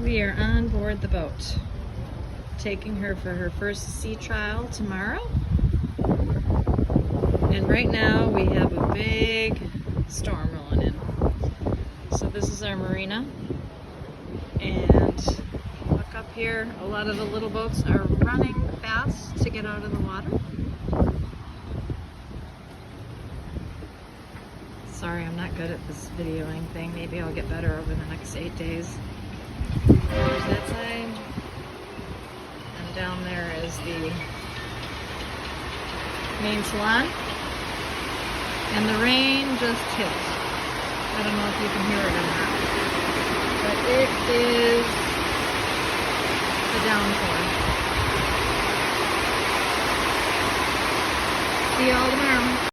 We are on board the boat, taking her for her first sea trial tomorrow. And right now we have a big storm rolling in. So this is our marina. And look up here, a lot of the little boats are running fast to get out of the water. Sorry, I'm not good at this videoing thing. Maybe I'll get better over the next 8 days. There's that side. And down there is the main salon. And the rain just hit. I don't know if you can hear it or not. But it is a downpour. See y'all tomorrow.